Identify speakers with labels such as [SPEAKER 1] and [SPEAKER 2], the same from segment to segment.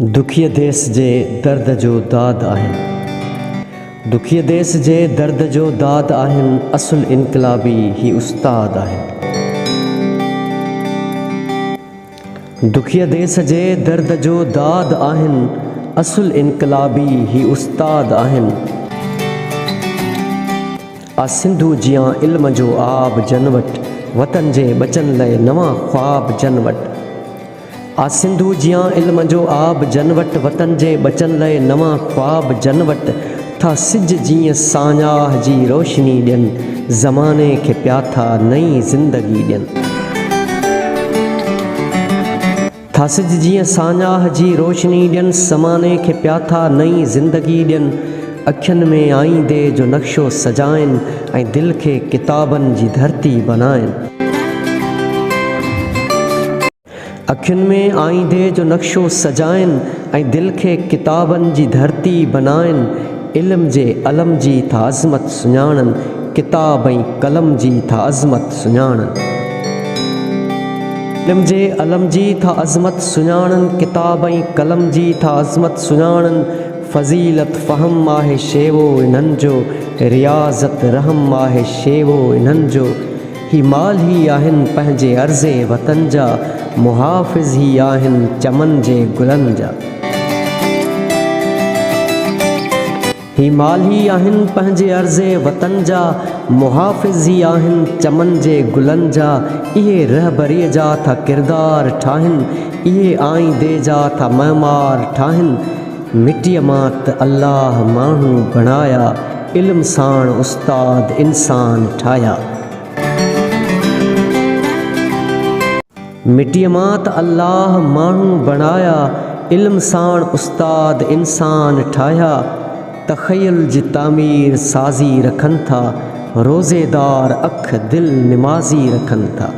[SPEAKER 1] दुखिया देश जे दर्द जो दाद आहिनि। दुखिया देश जे दर्द जो दाद आहिनि। असुल इनकलाबी ही उस्ताद आहिनि। दुखिया देश जे दर्द जो दाद आहिनि। असुल इनकलाबी ही उस्ताद आहिनि। आ सिंधु जियां इल्म जो आब जनवट, वतन जे बचन लाइ नवां ख्वाब जनवट। आ सिंधु जियां इल्म जो आब जनवट, वतन जे बचन लाइ नवां ख्वाब जनवट। था सिज जीअं साञाह जी रोशनी ॾियनि, ज़माने खे पिया था नई ज़िंदगी ॾियनि। था सिज जीअं साञाह जी रोशनी ॾियनि, ज़माने खे पिया था नई ज़िंदगी ॾियनि। अखियुनि में आईंदे जो नक्शो सजाइनि ऐं दिलि खे किताबनि जी धरती बनाइनि। अखियुनि में आईंदे जो नक्शो सजाइनि ऐं दिलि खे किताबनि जी धरती बनाइनि। इल्म जे अलम जी था अज़मत सुञाणनि, किताब ऐं कलम जी था अज़मत सुञाणनि। इल्म जे अलम जी था अज़मत सुञाणनि, किताब ऐं कलम जी था अज़मत सुञाणनि। फ़ज़ीलत फ़हम आहे शेवो इन्हनि जो, रियाज़त रहम आहे शेवो इन्हनि जो। ही माल ही आहिनि पंहिंजे अर्ज़े वतन जा, मुहाफ़िज़ ही आहिनि चमन जे गुलनि जा। ही माल ही आहिनि पंहिंजे अर्ज़े वतन जा, मुहाफ़िज़ ही आहिनि चमन जे गुलनि जा। इहे रहबरीअ जा था किरदार ठाहिनि, इहे आईंदे जा था मइमार ठाहिनि। मिटीअ मां त अल्लाह माण्हू बणाया, इल्म साण उस्ताद इंसान ठाहिया। मिटीअ मां त अल्लाह माण्हू बणाया, इल्म साण उस्ताद इंसान ठाहिया। तख़य्युल जी तामीर साज़ी रखनि था, रोज़ेदार अख दिल निमाज़ी रखनि था।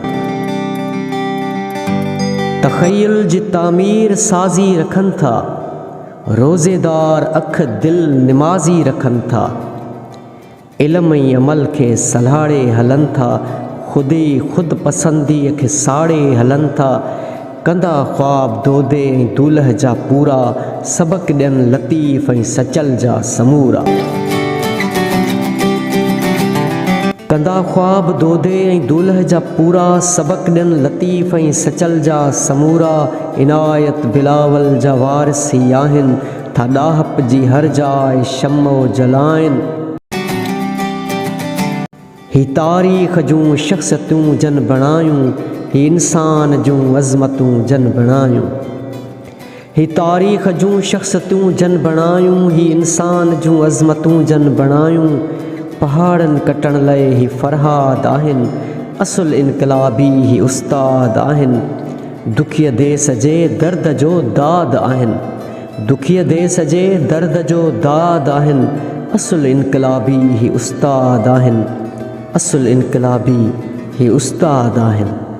[SPEAKER 1] तख़य्युल जी तामीर साज़ी रखनि था, रोज़ेदार अख दिल निमाज़ी रखनि था। इल्म ऐं अमल खे सलाड़े हलनि था, ख़ुदि ख़ुद पसंदीअ खे साड़े हलनि था। कंदा ख्वाब दोदे ऐं दूल्ह जा पूरा, सबक ॾियनि लतीफ़ ऐं सचल जा समूरा। कंदा ख्वाब दोदे ऐं दूल्ह जा पूरा, सबक ॾियनि लतीफ़ ऐं सचल जा समूरा। इनायत बिलावल जा वारिस ही आहिनि, था ॾाहप जी हर जाइ शम्मो जलाइनि। ही तारीख़ जूं शख़्सियतूं जन बणायूं, ही इंसान जूं अज़मतूं जन बणायूं। ही तारीख़ जूं शख़्सियतूं जन बणायूं, ही इंसान जूं अज़मतूं जन बणायूं। पहाड़नि कटण लाइ ही फ़रहाद आहिनि, असुल इनकलाबी ही उस्ताद आहिनि। दुखिया देश जे दर्द जो दाद आहिनि। दुखिया देश जे दर्द जो दाद आहिनि। असुल इनकलाबी ही उस्ताद आहिनि। असुल इनकलाबी ही उस्ताद आहिनि।